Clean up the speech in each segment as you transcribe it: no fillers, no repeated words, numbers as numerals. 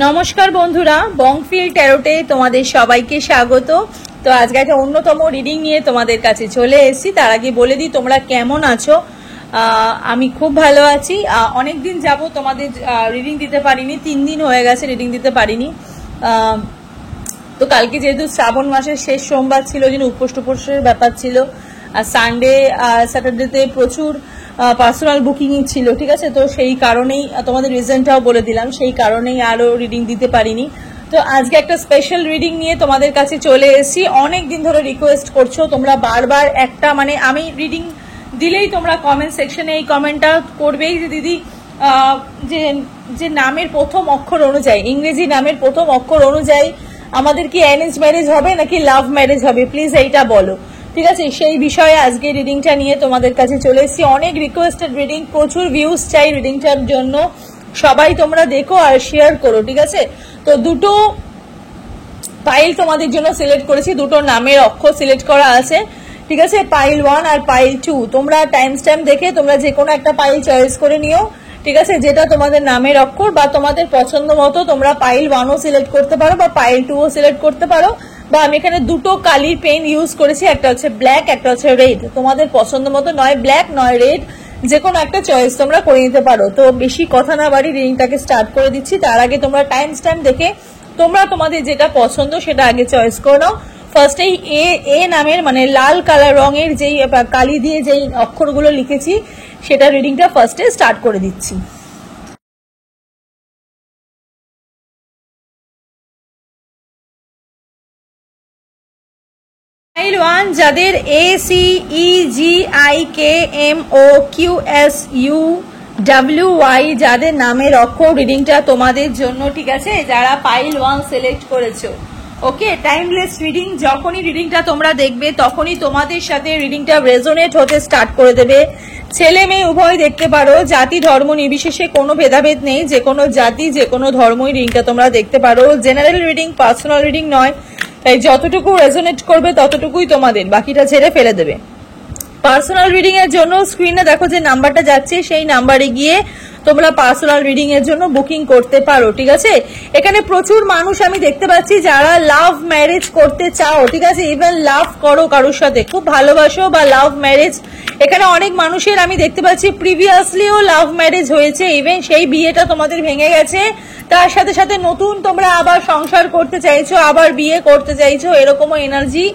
নমস্কার বন্ধুরা, বংফিল ট্যারোটে তোমাদের সবাইকে স্বাগত। তো আজকে একটা অন্যতম রিডিং নিয়ে তোমাদের কাছে চলে এসেছি। তার আগে বলে দিই তোমরা কেমন আছো। আমি খুব ভালো আছি। অনেক দিন যাব তোমাদের রিডিং দিতে পারিনি, 3 দিন হয়ে গেছে রিডিং দিতে পারিনি। তো কালকে যেহেতু শ্রাবণ মাসের শেষ সোমবার ছিল, যেন উপোসের ব্যাপার ছিল, আর সানডে স্যাটারডেতে প্রচুর পার্সোনাল বুকিং ছিল, ঠিক আছে। তো সেই কারণেই তোমাদের রিজনটাও বলে দিলাম, সেই কারণেই আরো রিডিং দিতে পারিনি। তো আজকে একটা স্পেশাল রিডিং নিয়ে তোমাদের কাছে চলে এসেছি। অনেক দিন ধরে রিকোয়েস্ট করছো তোমরা বারবার, একটা মানে আমি রিডিং দিলেই তোমরা কমেন্ট সেকশনে এই কমেন্টটা করবেই যে দিদি যে নামের প্রথম অক্ষর অনুযায়ী, ইংরেজি নামের প্রথম অক্ষর অনুযায়ী আমাদের কি অ্যারেঞ্জ ম্যারেজ হবে নাকি লাভ ম্যারেজ হবে, প্লিজ এইটা বলো, ঠিক আছে। সেই বিষয়ে আজকে রিডিংটা নিয়ে তোমাদের কাছে চলে এসেছি। অনেক রিকোয়েস্টেড রিডিং, প্রচুর ভিউজ চাই রিডিংটার জন্য। সবাই তোমরা দেখো আর শেয়ার করো, ঠিক আছে। তো দুটো পাইল তোমাদের জন্য সিলেক্ট করেছি, দুটো নামের অক্ষর সিলেক্ট করা আছে, ঠিক আছে। পাইল 1 আর পাইল 2। তোমরা টাইম স্ট্যাম্প দেখে তোমরা যে কোনো একটা পাইল চয়েস করে নিও, ঠিক আছে, যেটা তোমাদের নামের অক্ষর বা তোমাদের পছন্দ মতো। তোমরা পাইল 1ও সিলেক্ট করতে পারো বা পাইল 2ও সিলেক্ট করতে পারো, বা আমি এখানে দুটো কালির পেন ইউজ করেছি, একটা হচ্ছে ব্ল্যাক, একটা হচ্ছে রেড। তোমাদের পছন্দ মতো নয় ব্ল্যাক নয় রেড, যে কোনো একটা চয়েস তোমরা করে নিতে পারো। তো বেশি কথা না বাড়ি রিডিংটাকে স্টার্ট করে দিচ্ছি। তার আগে তোমরা টাইম স্ট্যাম্প দেখে তোমরা তোমাদের যেটা পছন্দ সেটা আগে চয়েস করে নাও। ফার্স্ট এই এ নামের মানে লাল কালার রঙের যেই কালি দিয়ে যেই অক্ষরগুলো লিখেছি সেটা রিডিংটা ফার্স্টে স্টার্ট করে দিচ্ছি। পাইল 1 যাদের ACEGIKMOQSUWY যাদের নামের অক্ষর, রিডিংটা তোমাদের জন্য, ঠিক আছে, যারা পাইল 1 সিলেক্ট করেছো। ওকে, টাইমলেস রিডিং। যখনই রিডিংটা তোমরা দেখবে তখনই তোমাদের সাথে রিডিংটা রেজোনেট হতে স্টার্ট করে দেবে। ছেলে মেয়ে উভয় দেখতে পারো, জাতি ধর্ম নির্বিশেষে কোনো ভেদাভেদ নেই, যে কোনো জাতি যে কোনো ধর্মই রিডিংটা তোমরা দেখতে পারো। জেনারেল রিডিং, পার্সোনাল রিডিং নয়, তাই যতটুকু রেজোনেট করবে ততটুকুই তোমাদের, বাকিটা ছেড়ে ফেলে দেবে। পার্সোনাল রিডিং এর জন্য স্ক্রিনে দেখো যে নাম্বারটা যাচ্ছে, সেই নাম্বারে গিয়ে তোমরা পার্সোনাল রিডিং এর জন্য বুকিং করতে পারো, ঠিক আছে। এখানে প্রচুর মানুষ আমি দেখতে পাচ্ছি যারা লাভ ম্যারেজ করতে চাও, ঠিক আছে। ইভেন লাভ করো কারোর সাথে, খুব ভালোবাসো বা লাভ ম্যারেজ। এখানে অনেক মানুষের আমি দেখতে পাচ্ছি প্রিভিয়াসলিও লাভ ম্যারেজ হয়েছে, ইভেন সেই বিয়েটা তোমাদের ভেঙে গেছে, তার সাথে সাথে নতুন তোমরা আবার সংসার করতে চাইছো, আবার বিয়ে করতে চাইছো, এরকমও এনার্জি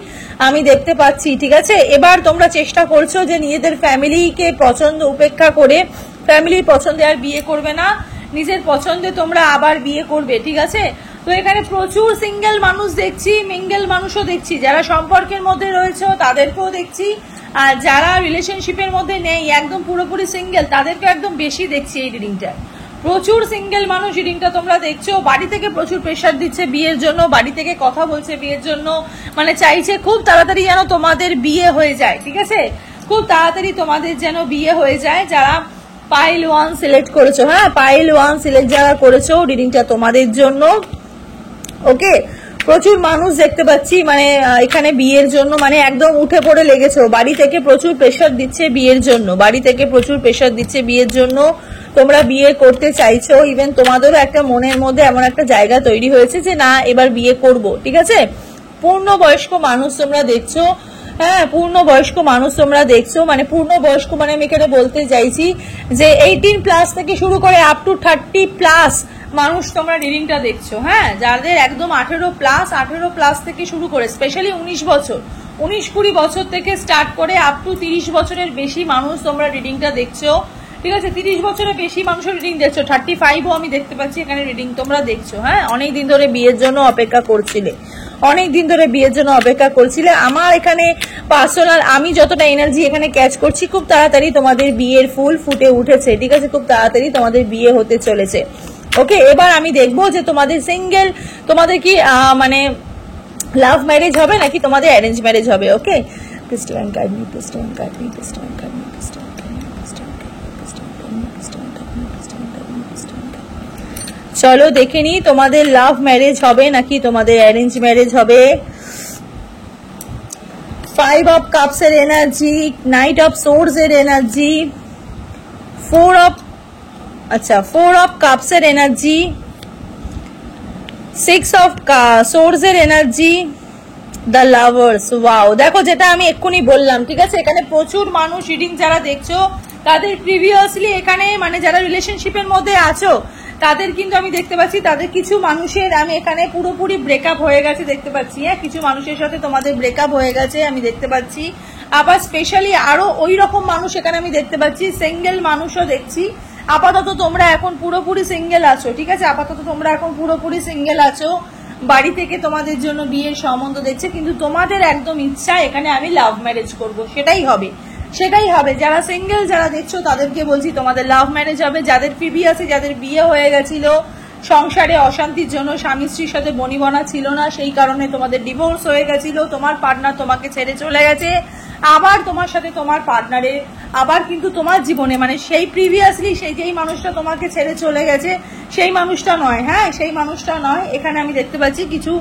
আমি দেখতে পাচ্ছি, ঠিক আছে। এবার তোমরা চেষ্টা করছো যে নিজেদের ফ্যামিলিকে পছন্দ উপেক্ষা করে, ফ্যামিলির পছন্দে আর বিয়ে করবে না, নিজের পছন্দে তোমরা আবার বিয়ে করবে, ঠিক আছে। তো এখানে প্রচুর সিঙ্গেল মানুষ দেখছি, মিঙ্গেল মানুষও দেখছি, যারা সম্পর্কের মধ্যে রয়েছে তাদেরকেও দেখছি, আর যারা রিলেশনশিপের মধ্যে নেই, একদম পুরোপুরি সিঙ্গেল, তাদেরকে একদম বেশি দেখছি এই রিডিংটা। প্রচুর সিঙ্গেল মানুষ রিডিংটা তোমরা দেখছো। বাড়ি থেকে প্রচুর প্রেশার দিচ্ছে বিয়ের জন্য, বাড়ি থেকে কথা বলছে বিয়ের জন্য, মানে চাইছে খুব তাড়াতাড়ি যেন তোমাদের বিয়ে হয়ে যায়, ঠিক আছে, খুব তাড়াতাড়ি তোমাদের যেন বিয়ে হয়ে যায়। যারা পাইল 1 সিলেক্ট করেছো, হ্যাঁ, পাইল 1 সিলেক্ট যারা করেছো, রিডিংটা তোমাদের জন্য। ওকে, প্রচুর মানুষ দেখতে পাচ্ছি, মানে এখানে বিয়ের জন্য মানে একদম উঠে পড়ে লেগেছো। বাড়ি থেকে প্রচুর প্রেশার দিচ্ছে বিয়ের জন্য, বাড়ি থেকে প্রচুর প্রেশার দিচ্ছে বিয়ের জন্য, তোমরা বিয়ে করতে চাইছো। ইভেন তোমাদেরও একটা মনের মধ্যে এমন একটা জায়গা তৈরি হয়েছে যে না এবার বিয়ে করব, ঠিক আছে। পূর্ণবয়স্ক মানুষ তোমরা দেখছো, হ্যাঁ, পূর্ণবয়স্ক মানুষ তোমরা দেখছো। মানে পূর্ণবয়স্ক মানে আমি এখানে বলতে চাইছি যে 18+ থেকে শুরু করে আপ টু 30+ মানুষ তোমরা রিডিংটা দেখছো, হ্যাঁ, যাদের একদম 18+ থেকে শুরু করে, স্পেশালি 19 বছর, 19-20 বছর থেকে স্টার্ট করে আপ টু 30 বছরের বেশি মানুষ তোমরা রিডিংটা দেখছো, ঠিক আছে। 30 বছরের বেশি মানুষের রিডিং দেখছো, 35ও আমি দেখতে পাচ্ছি এখানে রিডিং তোমরা দেখছো, হ্যাঁ। অনেকদিন ধরে বিয়ের জন্য অপেক্ষা করছিলে, অনেকদিন ধরে বিয়ের জন্য অপেক্ষা করছিলে। আমার এখানে পার্সোনাল আমি যতটা এনার্জি এখানে ক্যাচ করছি, খুব তাড়াতাড়ি তোমাদের বিয়ের ফুল ফুটে উঠেছে, ঠিক আছে, খুব তাড়াতাড়ি তোমাদের বিয়ে হতে চলেছে। ওকে, এবার আমি দেখবো যে তোমাদের সিঙ্গেল, তোমাদের কি মানে লাভ ম্যারেজ হবে নাকি তোমাদের অ্যারেঞ্জ ম্যারেজ হবে। Okay, please divine guide me, please divine guide me, please divine guide me, please divine guide me, please divine guide me, please divine guide me, please divine guide me, please divine guide me, please divine guide me. চলো দেখে নি তোমাদের love marriage হবে নাকি তোমাদের arrange marriage হবে। 5 of cups এর energy, night of swords এর এনার্জি, 4 অফ, আচ্ছা 4 অফ কাপস এর এনার্জি, সিক্স অফ সোর্স এর এনার্জি, দ্য লাভার্স। ওয়াও, দেখো যেটা আমি এক্ষুনি বললাম, ঠিক আছে, এখানে প্রচুর মানুষ রিডিং যারা দেখছো তাদের প্রিভিয়াসলি এখানে মানে যারা রিলেশনশিপের মধ্যে আছো তাদের কিন্তু আমি দেখতে পাচ্ছি তাদের কিছু মানুষের আমি এখানে পুরোপুরি ব্রেকআপ হয়ে গেছে দেখতে পাচ্ছি। হ্যাঁ, কিছু মানুষের সাথে তোমাদের ব্রেকআপ হয়ে গেছে আমি দেখতে পাচ্ছি। আবার স্পেশালি আরো ওই রকম মানুষ এখানে আমি দেখতে পাচ্ছি, সিঙ্গেল মানুষও দেখছি। আপাতত তোমরা এখন পুরোপুরি সিঙ্গেল আছো, ঠিক আছে, আপাতত তোমরা এখন পুরোপুরি সিঙ্গেল আছো। বাড়ি থেকে তোমাদের জন্য বিয়ের সম্বন্ধ দেখছে, কিন্তু তোমাদের একদম ইচ্ছা এখানে আমি লাভ ম্যারেজ করব, সেটাই হবে, সেটাই হবে। যারা সিঙ্গেল যারা দেখছো তাদেরকে বলছি তোমাদের লাভ ম্যারেজ হবে। যাদের প্রিভিয়াসে যাদের বিয়ে হয়ে গেছিল, সংসারে অশান্তির জন্য স্বামী স্ত্রীর সাথে বনিবনা ছিল না, সেই কারণে তোমাদের ডিভোর্স হয়ে গেছিল, তোমার পার্টনার তোমাকে ছেড়ে চলে গেছে, আবার তোমার সাথে তোমার পার্টনারে আবার কিন্তু তোমার জীবনে মানে সেই প্রিভিয়াসলি সেই যেই মানুষটা তোমাকে ছেড়ে চলে গেছে সেই মানুষটা নয়, হ্যাঁ সেই মানুষটা নয়। এখানে আমি দেখতে পাচ্ছি কিছু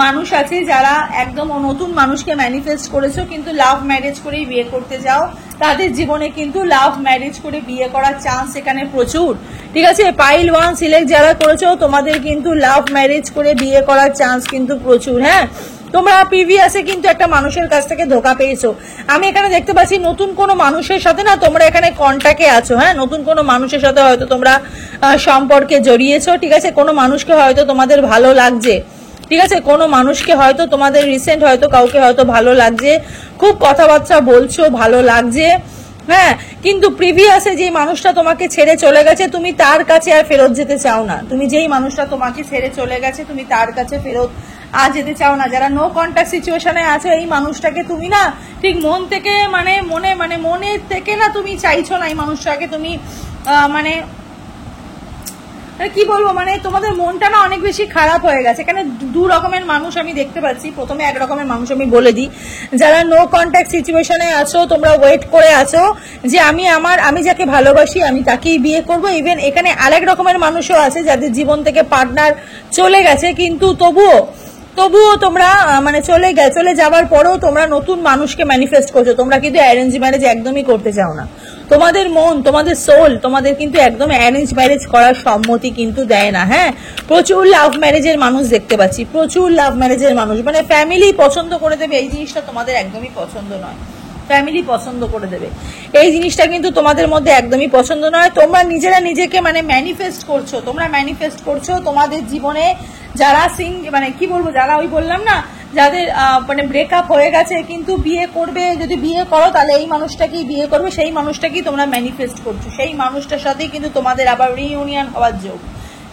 মানুষ আছে যারা একদম নতুন মানুষকে ম্যানিফেস্ট করেছো, কিন্তু লাভ ম্যারেজ করেই বিয়ে করতে যাও, তাদের জীবনে কিন্তু লাভ ম্যারেজ করে বিয়ে করার চান্স এখানে প্রচুর, ঠিক আছে। পাইল 1 সিলেক্ট যারা করেছো তোমাদের কিন্তু লাভ ম্যারেজ করে বিয়ে করার চান্স কিন্তু প্রচুর। হ্যাঁ, তোমরা প্রিভিয়াসে কিন্তু একটা মানুষের কাছ থেকে ধোকা পেয়েছো। আমি এখানে দেখতে পাচ্ছি নতুন কোনো মানুষের সাথে না তোমরা এখানে কন্ট্যাক্টে আছো। হ্যাঁ, নতুন কোনো মানুষের সাথে হয়তো তোমরা সম্পর্কে জড়িয়েছো, ঠিক আছে, কোনো মানুষকে হয়তো তোমাদের ভালো লাগছে, ঠিক আছে, কোনো মানুষকে হয়তো তোমাদের রিসেন্ট হয়তো কাউকে হয়তো ভালো লাগছে, খুব কথাবার্তা বলছো, ভালো লাগছে। হ্যাঁ, কিন্তু প্রিভিয়াসে যে মানুষটা তোমাকে ছেড়ে চলে গেছে তুমি তার কাছে আর ফেরত যেতে চাও না, তুমি যেই মানুষটা তোমাকে ছেড়ে চলে গেছে তুমি তার কাছে ফেরত আর যেতে চাও না। যারা নো কন্ট্যাক্ট সিচুয়েশনে আছে এই মানুষটাকে তুমি না ঠিক মন থেকে মনের থেকে না তুমি চাইছো না এই মানুষটাকে, তুমি মানে কি বলবো মানে তোমাদের মনটা না অনেক বেশি খারাপ হয়ে গেছে। এখানে দু রকমের মানুষ আমি দেখতে পাচ্ছি। প্রথমে এক রকমের মানুষ আমি বলে দিই, যারা নো কন্ট্যাক্ট সিচুয়েশনে আছো তোমরা ওয়েট করে আছো যে আমি যাকে ভালোবাসি আমি তাকেই বিয়ে করব। ইভেন এখানে আরেক রকমের মানুষও আছে যাদের জীবন থেকে পার্টনার চলে গেছে, কিন্তু তবুও তোমরা মানে চলে যাওয়ার পরেও তোমরা নতুন মানুষকে ম্যানিফেস্ট করছো। তোমরা কিন্তু অ্যারেঞ্জ ম্যারেজ একদমই করতে চাও না, তোমাদের মন তোমাদের সোল তোমাদের কিন্তু একদম অ্যারেঞ্জ ম্যারেজ করার সম্মতি কিন্তু দেয় না। হ্যাঁ, প্রচুর লাভ ম্যারেজের মানুষ দেখতে পাচ্ছি, প্রচুর লাভ ম্যারেজের মানুষ, মানে ফ্যামিলি পছন্দ করে দেবে এই জিনিসটা তোমাদের একদমই পছন্দ নয়, ফ্যামিলি পছন্দ করে দেবে এই জিনিসটা কিন্তু তোমাদের মধ্যে একদমই পছন্দ নয়। তোমরা নিজেরা নিজেকে মানে ম্যানিফেস্ট করছো তোমাদের জীবনে যারা মানে কি বলবো, যারা ওই বললাম না যাদের মানে ব্রেকআপ হয়ে গেছে কিন্তু বিয়ে করবে, যদি বিয়ে করো তাহলে এই মানুষটাকেই বিয়ে করবে, সেই মানুষটাকেই তোমরা ম্যানিফেস্ট করছো। সেই মানুষটার সাথেই কিন্তু তোমাদের আবার রিইউনিয়ন হওয়ার যোগ,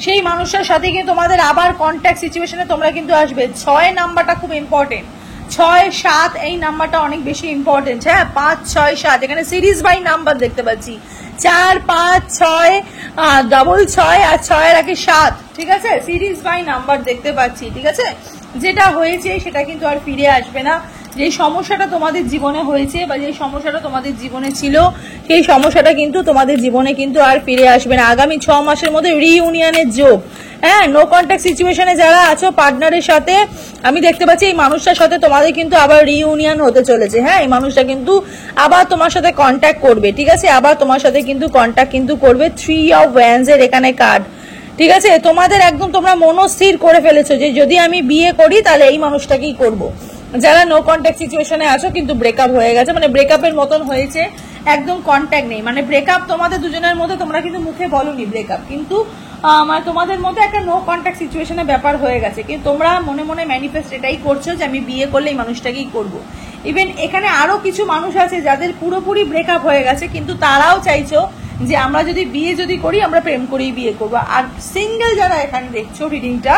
সেই মানুষটার সাথে কিন্তু তোমাদের আবার কন্ট্যাক্ট সিচুয়েশনে তোমরা কিন্তু আসবে। 6 নাম্বারটা খুব ইম্পর্টেন্ট, 6, 7 এই নাম্বারটা অনেক বেশি ইম্পর্টেন্ট। হ্যাঁ, 5, 6, 7 এখানে সিরিজ বাই নাম্বার দেখতে পাচ্ছি, 4, 5, 6, 6 আর 6 এর আগে 7, ঠিক আছে, সিরিজ বাই নাম্বার দেখতে পাচ্ছি, ঠিক আছে। যেটা হয়েছে সেটা কিন্তু আর ফিরে আসবে না। যে সমস্যাটা তোমাদের জীবনে হয়েছে বা যে সমস্যাটা তোমাদের জীবনে ছিল সেই সমস্যাটা কিন্তু তোমাদের জীবনে কিন্তু আর ফিরে আসবে না। আগামী 6 মাসের মধ্যে রিইউনিয়নের যোগ। হ্যাঁ, নো কন্ট্যাক্ট সিচুয়েশনে যারা আছো পার্টনারের সাথে আমি দেখতে পাচ্ছি এই মানুষটার সাথে তোমাদের কিন্তু আবার রিইউনিয়ন হতে চলেছে। হ্যাঁ, এই মানুষটা কিন্তু আবার তোমার সাথে কন্ট্যাক্ট করবে, ঠিক আছে, আবার তোমার সাথে কিন্তু কন্ট্যাক্ট কিন্তু করবে। 3 অফ ওয়ান্ডস এর এখানে কার্ড, ঠিক আছে। তোমাদের একদম তোমরা মনস্থির করে ফেলেছো যে যদি আমি বিয়ে করি তাহলে এই মানুষটাকেই করব। যারা নো কন্ট্যাক্ট সিচুয়েশনে আছো কিন্তু ব্রেকআপ হয়ে গেছে, মানে ব্রেকআপের মতন হয়েছে, একদম কন্ট্যাক্ট নেই, মানে ব্রেকআপ তোমাদের দুজনের মধ্যে, তোমরা কিন্তু মুখে বলোনি ব্রেকআপ, কিন্তু মানে তোমাদের মধ্যে একটা নো কন্ট্যাক্ট সিচুয়েশনের ব্যাপার হয়ে গেছে, কিন্তু তোমরা মনে মনে ম্যানিফেস্ট এটাই করছো যে আমি বিয়ে করলে এই মানুষটাকেই করব। ইভেন এখানে আরো কিছু মানুষ আছে যাদের পুরোপুরি ব্রেকআপ হয়ে গেছে, কিন্তু তারাও চাইছো যে আমরা যদি বিয়ে করি আমরা প্রেম করেই বিয়ে করবো। আর সিঙ্গেল যারা এখানে দেখছো রিডিংটা,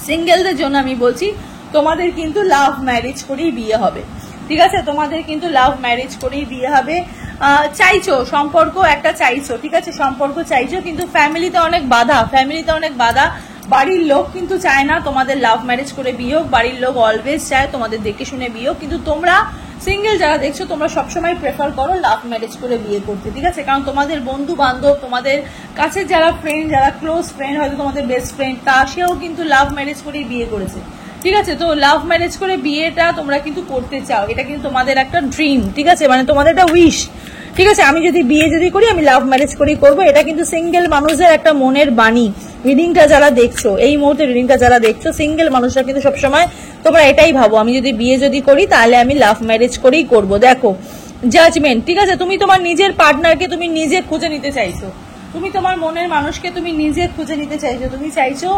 সিঙ্গেলদের জন্য আমি বলছি তোমাদের কিন্তু লাভ ম্যারেজ করেই বিয়ে হবে, ঠিক আছে, তোমাদের কিন্তু লাভ ম্যারেজ করেই বিয়ে হবে। চাইছো সম্পর্ক একটা চাইছো, ঠিক আছে, সম্পর্ক চাইছো, কিন্তু ফ্যামিলিতে অনেক বাধা, বাড়ির লোক কিন্তু চায় না তোমাদের লাভ ম্যারেজ করে বিয়ে হোক, বাড়ির লোক অলওয়েজ চায় তোমাদের দেখে শুনে বিয়ে হোক, কিন্তু তোমরা সিঙ্গেল যারা দেখছো তোমরা সবসময় প্রেফার করো লাভ ম্যারেজ করে বিয়ে করতে, ঠিক আছে, কারণ তোমাদের বন্ধু বান্ধব, তোমাদের কাছে যারা ফ্রেন্ড, যারা ক্লোজ ফ্রেন্ড, হয়তো তোমাদের বেস্ট ফ্রেন্ড, তা সেও কিন্তু লাভ ম্যারেজ করেই বিয়ে করেছে, ঠিক আছে। তো লাভ ম্যারেজ করে বিয়েটা তোমরা কিন্তু করতে চাও, এটা কিন্তু তোমাদের একটা ড্রিম, ঠিক আছে, মানে তোমাদের একটা উইশ, ঠিক আছে। আমি যদি বিয়ে করি আমি লাভ ম্যারেজ করেই করবো, এটা কিন্তু সিঙ্গেল মানুষের একটা মনের বাণী, রিডিংটা যারা দেখছো, এই মুহূর্তে রিডিংটা যারা দেখছো, সিঙ্গেল মানুষরা কিন্তু সবসময় তোমরা এটাই ভাবো, আমি যদি বিয়ে যদি করি তাহলে আমি লাভ ম্যারেজ করেই করব। দেখো জাজমেন্ট, ঠিক আছে, তুমি তোমার নিজের পার্টনারকে তুমি নিজে খুঁজে নিতে চাইছো, তুমি তোমার মনের মানুষকে তুমি নিজে খুঁজে নিতে চাইছো, তুমি চাইছো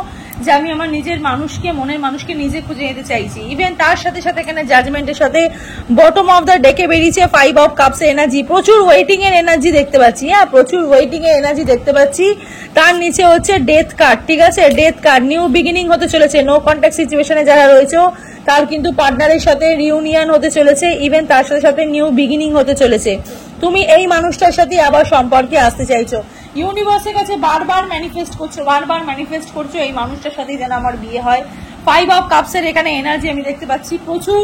যে আমি আমার নিজের মানুষকে, মনের মানুষকে নিজে খুঁজে নিতে চাইছি। ইভেন তার সাথে সাথে এখানে জাজমেন্টের সাথে বটম অফ দ্য ডেকে বেরিয়েছে 5 অফ কাপস এর এনার্জি, প্রচুর ওয়েটিং এর এনার্জি দেখতে পাচ্ছি। হ্যাঁ, প্রচুর ওয়েটিং এর এনার্জি দেখতে পাচ্ছি। তার নিচে হচ্ছে ডেথ কার্ড, ঠিক আছে, ডেথ কার্ড, নিউ বিগিনিং হতে চলেছে। নো কন্ট্যাক্ট সিচুয়েশনে যারা রয়েছে তার কিন্তু পার্টনারের সাথে রিউনিয়ন হতে চলেছে, ইভেন তার সাথে সাথে নিউ বিগিনিং হতে চলেছে। তুমি এই মানুষটার সাথে আবার সম্পর্কে আসতে চাইছো, ইউনিভার্সের কাছে বারবার ম্যানিফেস্ট করছো এই মানুষটার সাথে যেন আমার বিয়ে হয়। 5 অফ কাপস এর এখানে এনার্জি আমি দেখতে পাচ্ছি, প্রচুর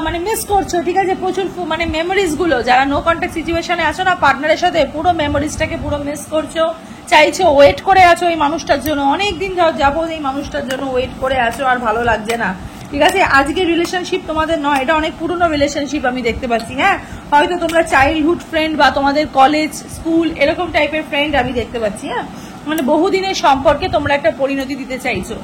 মানে মিস করছো, ঠিক আছে, প্রচুর মানে মেমোরিজ গুলো, যারা নো কন্ট্যাক্ট সিচুয়েশনে আছো না পার্টনারের সাথে, পুরো মেমোরিজটাকে পুরো মিস করছো, চাইছো, ওয়েট করে আছো এই মানুষটার জন্য, অনেকদিন যাবো এই মানুষটার জন্য ওয়েট করে আছো, আর ভালো লাগছে না, ঠিক আছে। আজকের রিলেশনশিপ তোমাদের নয়, এটা অনেক পুরনো রিলেশনশিপ আমি দেখতে পাচ্ছি। হ্যাঁ, হয়তো তোমরা চাইল্ডহুড ফ্রেন্ড বা তোমাদের কলেজ স্কুল এরকম টাইপের ফ্রেন্ড আমি দেখতে পাচ্ছি। হ্যাঁ, মানে বহুদিনের সম্পর্কে তোমরা একটা পরিণতি দিতে চাইছো,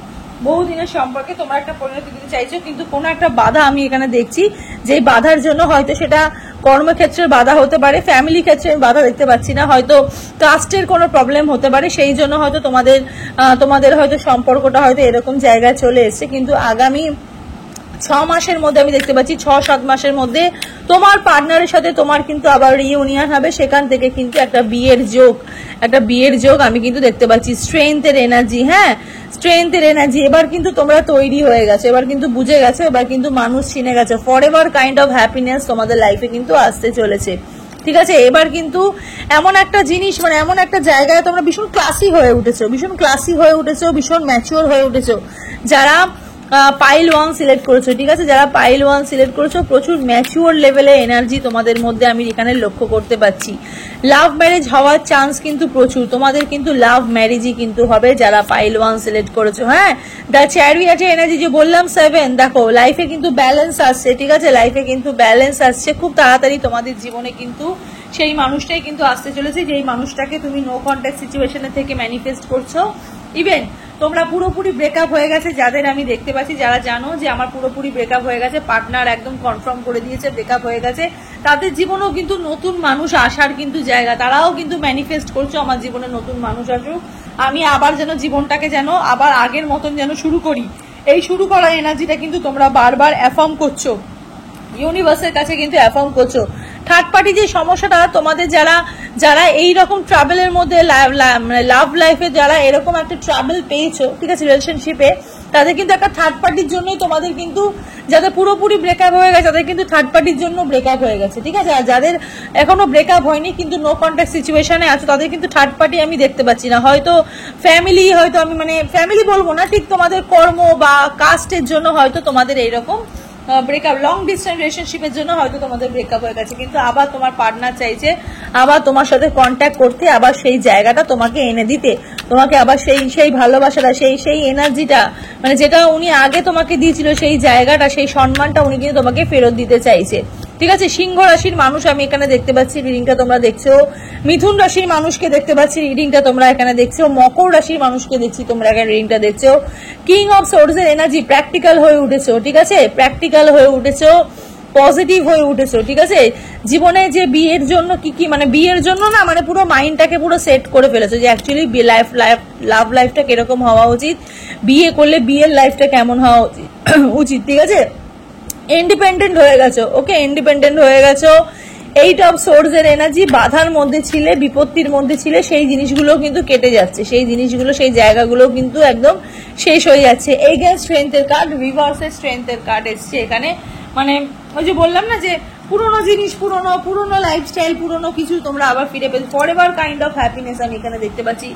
বহুদিনের সম্পর্কে তোমরা একটা পরিণতি দিতে চাইছো, কিন্তু কোনো একটা বাধা আমি এখানে দেখছি, যে বাধার জন্য হয়তো সেটা কর্মক্ষেত্রের বাধা হতে পারে, ফ্যামিলি ক্ষেত্রে বাধা দেখতে পাচ্ছি না, হয়তো কাস্টের কোনো প্রবলেম হতে পারে, সেই জন্য হয়তো তোমাদের হয়তো সম্পর্কটা হয়তো এরকম জায়গায় চলে এসছে। কিন্তু আগামী 6 মাসের মধ্যে আমি দেখতে পাচ্ছি, 6-7 মাসের মধ্যে তোমার পার্টনারের সাথে তোমার কিন্তু আবার রিইউনিয়ন হবে, সেখান থেকে কিন্তু একটা বিয়ের যোগ আমি কিন্তু দেখতে পাচ্ছি। স্ট্রেংথের এনার্জি, হ্যাঁ, স্ট্রেংথের এনার্জি, এবার কিন্তু তোমরা তৈরি হয়ে গেছো, এবার কিন্তু বুঝে গেছো, এবার কিন্তু মানুষ চিনে গেছে, ফরএভার কাইন্ড অফ হ্যাপিনেস তোমাদের লাইফে কিন্তু আসতে চলেছে, ঠিক আছে। এবার কিন্তু এমন একটা জিনিস, মানে এমন একটা জায়গায় তোমরা ভীষণ ক্লাসি হয়ে উঠেছো, ভীষণ ম্যাচিওর হয়ে উঠেছো, যারা পাইল 1 সিলেক্ট করেছো, ঠিক আছে, যারা পাইল 1 সিলেক্ট করেছো, প্রচুর ম্যাচিওর লেভেলে এনার্জি তোমাদের মধ্যে আমি এখানে লক্ষ্য করতে পাচ্ছি। লাভ ম্যারেজ হওয়ার চান্স কিন্তু প্রচুর, তোমাদের কিন্তু লাভ ম্যারেজই কিন্তু হবে যারা পাইল 1 সিলেক্ট করেছো। হ্যাঁ, দ্য চ্যারিয়টের এনার্জি যে বললাম 7, দেখো লাইফে কিন্তু ব্যালেন্স আসছে, ঠিক আছে, লাইফে কিন্তু ব্যালেন্স আসছে, খুব তাড়াতাড়ি তোমাদের জীবনে কিন্তু সেই মানুষটাই কিন্তু আসতে চলেছে, যেই মানুষটাকে তুমি নো কন্ট্যাক্ট সিচুয়েশনে থেকে ম্যানিফেস্ট করছো। ইভেন তোমরা পুরোপুরি ব্রেকআপ হয়ে গেছে, যাদের আমি দেখতে পাচ্ছি, যারা জানো যে আমার পুরোপুরি ব্রেকআপ হয়ে গেছে, পার্টনার একদম কনফার্ম করে দিয়েছে ব্রেকআপ হয়ে গেছে, তাদের জীবনেও কিন্তু নতুন মানুষ আসার কিন্তু জায়গা, তারাও কিন্তু ম্যানিফেস্ট করছো আমার জীবনে নতুন মানুষ আসুক, আমি আবার যেন জীবনটাকে যেন আবার আগের মতন যেন শুরু করি। এই শুরু করা এনার্জিটা কিন্তু তোমরা বারবার অ্যাফার্ম করছো, ইউনিভার্সের কাছে কিন্তু অ্যাফার্ম করছো। থার্ড পার্টি যে সমস্যাটা তোমাদের, যারা এইরকম ট্রাভেলের মধ্যে লাভ লাইফে যারা এরকম একটা ট্রাভেল পেয়েছো, ঠিক আছে, রিলেশনশিপে, তাদের কিন্তু একটা থার্ড পার্টির জন্যই তোমাদের কিন্তু, যাদের পুরোপুরি ব্রেকআপ হয়ে গেছে তাদের কিন্তু থার্ড পার্টির জন্য ব্রেকআপ হয়ে গেছে, ঠিক আছে। আর যাদের এখনো ব্রেকআপ হয়নি কিন্তু নো কন্ট্যাক্ট সিচুয়েশনে আছে, তাদের কিন্তু থার্ড পার্টি আমি দেখতে পাচ্ছি না, হয়তো ফ্যামিলি, হয়তো আমি মানে ফ্যামিলি বলবো না, ঠিক তোমাদের কর্ম বা কাস্টের জন্য হয়তো তোমাদের এইরকম ব্রেকআপ, লং ডিস্টেন্স রিলেশনশিপের জন্য হয়তো তোমাদের ব্রেকআপ হয়ে গেছে, কিন্তু আবার তোমার পার্টনার চাইছে আবার তোমার সাথে কন্ট্যাক্ট করতে, আবার সেই জায়গাটা তোমাকে এনে দিতে, তোমাকে আবার সেই ভালোবাসাটা, সেই এনার্জিটা, মানে যেটা উনি আগে তোমাকে দিয়েছিল, সেই জায়গাটা, সেই সম্মানটা উনি কিন্তু তোমাকে ফেরত দিতে চাইছে, ঠিক আছে। সিংহ রাশির মানুষ আমি এখানে দেখতে পাচ্ছি, রিডিংটা তোমরা দেখছো। মিথুন রাশির মানুষকে দেখতে পাচ্ছি, রিডিংটা তোমরা এখানে দেখছো। মকর রাশির মানুষকে দেখছি, তোমরা এখানে রিডিংটা দেখছো। কিং অফ সোর্ডস এর এনার্জি, প্র্যাকটিক্যাল হয়ে উঠেছো, ঠিক আছে, প্র্যাকটিক্যাল হয়ে উঠেছো, পজিটিভ হয়ে উঠেছো, ঠিক আছে। জীবনে যে বিয়ের জন্য কি মানে বিয়ের জন্য না, মানে পুরো মাইন্ডটাকে পুরো সেট করে ফেলেছো যে অ্যাকচুয়ালি লাভ লাইফটা কিরকম হওয়া উচিত, বিয়ে করলে বিয়ের লাইফটা কেমন হওয়া উচিত, ঠিক আছে। ইন্ডিপেন্ডেন্ট হয়ে গেছো, ওকে, ইন্ডিপেন্ডেন্ট হয়ে গেছো। 8 অফ সোর্ডস এর এনার্জি, বাধার মধ্যে ছিলে, বিপত্তির মধ্যে ছিলে, সেই জিনিসগুলো কিন্তু কেটে যাচ্ছে, সেই জায়গাগুলো কিন্তু একদম শেষ হয়ে যাচ্ছে। এগেইন স্ট্রেংথের কার্ড, রিভার্সে স্ট্রেংথের কার্ড এসছে এখানে, মানে ওই যে বললাম না যে পুরোনো জিনিস, পুরোনো লাইফস্টাইল, পুরোনো কিছু তোমরা আবার ফিরে পেয়েছো, ফরএভার কাইন্ড অফ হ্যাপিনেস আমি এখানে দেখতে পাচ্ছি।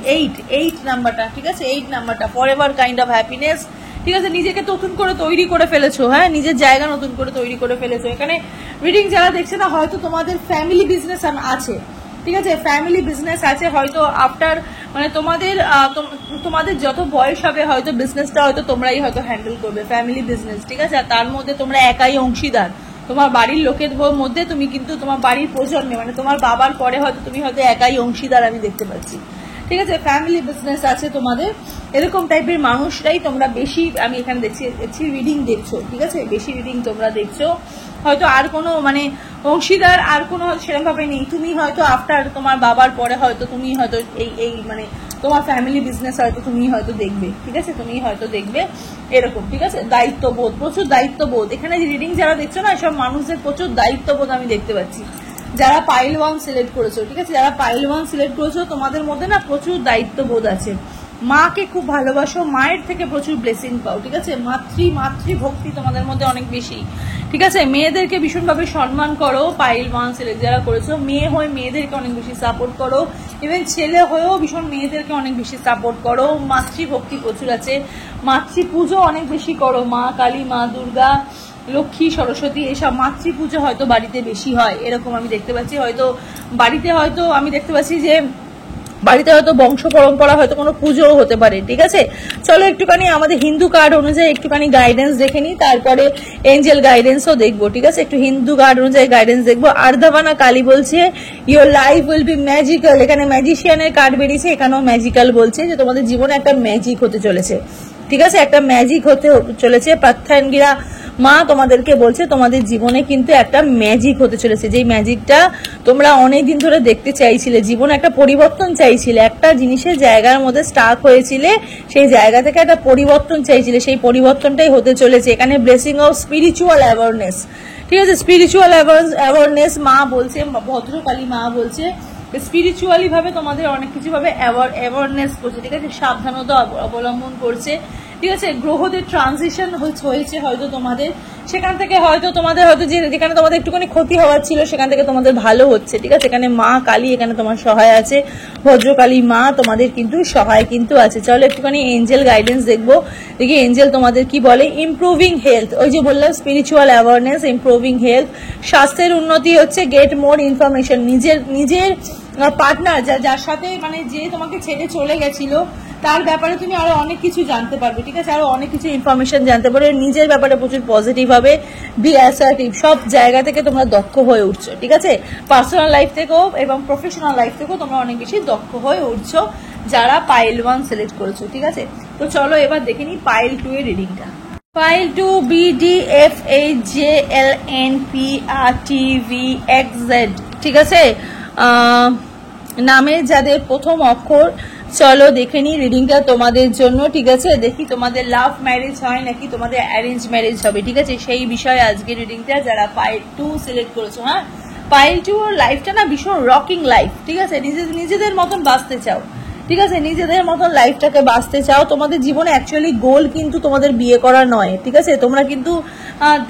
8 নাম্বারটা, ঠিক আছে, 8 নাম্বারটা, ফরএভার কাইন্ড অফ হ্যাপিনেস, ঠিক আছে, নিজেকে নতুন করে তৈরি করে ফেলেছো, হ্যাঁ, নিজের জায়গা নতুন করে তৈরি করে ফেলেছো। এখানে রিডিং যারা দেখছে না, হয়তো তোমাদের ফ্যামিলি বিজনেস আছে, ঠিক আছে, ফ্যামিলি বিজনেস আছে, হয়তো আফটার মানে তোমাদের যত বয়স হবে হয়তো বিজনেসটা হয়তো তোমরাই হয়তো হ্যান্ডেল করবে, ফ্যামিলি বিজনেস, ঠিক আছে। আর তার মধ্যে তোমরা একাই অংশীদার, তোমার বাড়ির লোকের মধ্যে তুমি কিন্তু তোমার বাড়ির প্রজন্মে, মানে তোমার বাবার পরে হয়তো তুমি হয়তো একাই অংশীদার আমি দেখতে পাচ্ছি, ঠিক আছে, ফ্যামিলি বিজনেস আছে তোমাদের, এরকম টাইপের মানুষরাই তোমরা বেশি, আমি এখানে দেখছি রিডিং দেখছো, ঠিক আছে, বেশি রিডিং তোমরা দেখছো। হয়তো আর কোনো মানে অংশীদার আর কোনো সেরকম ভাবে নেই, তুমি হয়তো আফটার তোমার বাবার পরে হয়তো তুমি হয়তো এই মানে তোমার ফ্যামিলি বিজনেস হয়তো তুমি হয়তো দেখবে, ঠিক আছে, তুমি হয়তো দেখবে এরকম, ঠিক আছে। দায়িত্ববোধ, প্রচুর দায়িত্ববোধ, এখানে যে রিডিং যারা দেখছো না সব মানুষদের প্রচুর দায়িত্ববোধ আমি দেখতে পাচ্ছি। যারা পাইল 1 সিলেক্ট করেছো, ঠিক আছে, যারা পাইল 1 সিলেক্ট করেছো তোমাদের মধ্যে না প্রচুর দায়িত্ববোধ আছে, মাকে খুব ভালোবাসো, মায়ের থেকে প্রচুর ব্লেসিং পাও, ঠিক আছে, মাতৃভক্তি তোমাদের মধ্যে অনেক বেশি, ঠিক আছে। মেয়েদেরকে ভীষণভাবে সম্মান করো, পাইল 1 সিলেক্ট যারা করেছো, মেয়ে হয়ে মেয়েদেরকে অনেক বেশি সাপোর্ট করো, ইভেন ছেলে হয়েও ভীষণ মেয়েদেরকে অনেক বেশি সাপোর্ট করো, মাতৃভক্তি প্রচুর আছে, মাতৃপুজো অনেক বেশি করো, মা কালী, মা দুর্গা, লক্ষ্মী, সরস্বতী, এসব মাতৃপুজো হয়তো বাড়িতে বেশি হয় এরকম আমি দেখতে পাচ্ছি। হয়তো বাড়িতে হয়তো আমি দেখতে পাচ্ছি যে বাড়িতে হয়তো বংশ পরম্পরা হয়তো কোনো পুজোও হতে পারে, ঠিক আছে। চলো একটুখানি আমাদের হিন্দু কার্ড অনুযায়ী একটুখানি গাইডেন্স দেখে নিই, তারপরে এঞ্জেল গাইডেন্সও দেখবো, ঠিক আছে। একটু হিন্দু কার্ড অনুযায়ী গাইডেন্স দেখবো। আর্ধাবানা কালী বলছে your life will be magical, এখানে ম্যাজিশিয়ানের কার্ড বেরিয়েছে, এখানেও ম্যাজিক্যাল বলছে যে তোমাদের জীবনে একটা ম্যাজিক হতে চলেছে, ঠিক আছে, একটা ম্যাজিক হতে চলেছে। পাত্থানগিরা মা তোমাদেরকে বলছে তোমাদের জীবনে কিন্তু একটা ম্যাজিক হতে চলেছে, যেই ম্যাজিকটা তোমরা অনেকদিন ধরে দেখতে চাইছিলে, জীবনে একটা পরিবর্তন চাইছিলে, একটা জিনিসের জায়গার মধ্যে স্টাক হয়েছিলে, সেই জায়গা থেকে একটা পরিবর্তন চাইছিলে, সেই পরিবর্তনটাই হতে চলেছে। এখানে ব্লেসিং অফ স্পিরিচুয়াল অ্যাওয়ারনেস, ঠিক আছে, স্পিরিচুয়াল অ্যাওয়ারনেস মা বলছে, ভদ্রকালী মা বলছে স্পিরিচুয়ালি ভাবে তোমাদের অনেক কিছু ভাবে অ্যাওয়ারনেস করছে, ঠিক আছে, সাবধানতা অবলম্বন করছে, ঠিক আছে। গ্রহদের ট্রানজিশন হয়েছে হয়তো তোমাদের, সেখান থেকে হয়তো তোমাদের হয়তো যেখানে তোমাদের একটুখানি ক্ষতি হওয়ার ছিল সেখান থেকে তোমাদের ভালো হচ্ছে, ঠিক আছে। এখানে মা কালী এখানে তোমার সহায় আছে, ভদ্রকালী মা তোমাদের কিন্তু সহায় কিন্তু আছে। চলো একটুখানি এঞ্জেল গাইডেন্স দেখবো, দেখি এঞ্জেল তোমাদের কি বলে। ইমপ্রুভিং হেলথ, ওই যে বললাম স্পিরিচুয়াল অ্যাওয়ারনেস, ইমপ্রুভিং হেলথ, স্বাস্থ্যের উন্নতি হচ্ছে, গেট মোর ইনফরমেশন, নিজের পার্টনার যার সাথে মানে যে তোমাকে ছেড়ে চলে গেছিল তার ব্যাপারে তুমি আরো অনেক কিছু জানতে পারবে, ঠিক আছে, আরো অনেক কিছু ইনফরমেশন জানতে পারবে, নিজের ব্যাপারে প্রচুর পজিটিভ হবে, বি অ্যাসার্টিভ, সব জায়গা থেকে তোমরা দক্ষ হয়ে উঠছো, ঠিক আছে, পার্সোনাল লাইফ থেকেও এবং প্রফেশনাল লাইফ থেকেও তোমরা অনেক বেশি দক্ষ হয়ে উঠছো যারা পাইল 1 সিলেক্ট করেছো, ঠিক আছে। তো চলো এবার দেখে নিই পাইল 2 এর রিডিংটা। পাইল 2 BDFAJLNPRTVXZ, ঠিক আছে, নামে যাদের প্রথম অক্ষর, চলো দেখে নি রিডিংটা তোমাদের জন্য, ঠিক আছে। দেখি তোমাদের লাভ ম্যারেজ হয় নাকি তোমাদের অ্যারেঞ্জ ম্যারেজ হবে, ঠিক আছে, সেই বিষয়ে আজকে রিডিংটা যারা পাইল 2 সিলেক্ট করেছো। হ্যাঁ, পাইল 2 ওর লাইফটা না ভীষণ রকিং লাইফ, ঠিক আছে, নিজেদের মতন বাঁচতে চাও, ঠিক আছে, নিজেদের মতন লাইফটাকে বাঁচতে চাও। তোমাদের জীবনে অ্যাকচুয়ালি গোল কিন্তু তোমাদের বিয়ে করা নয়, ঠিক আছে, তোমরা কিন্তু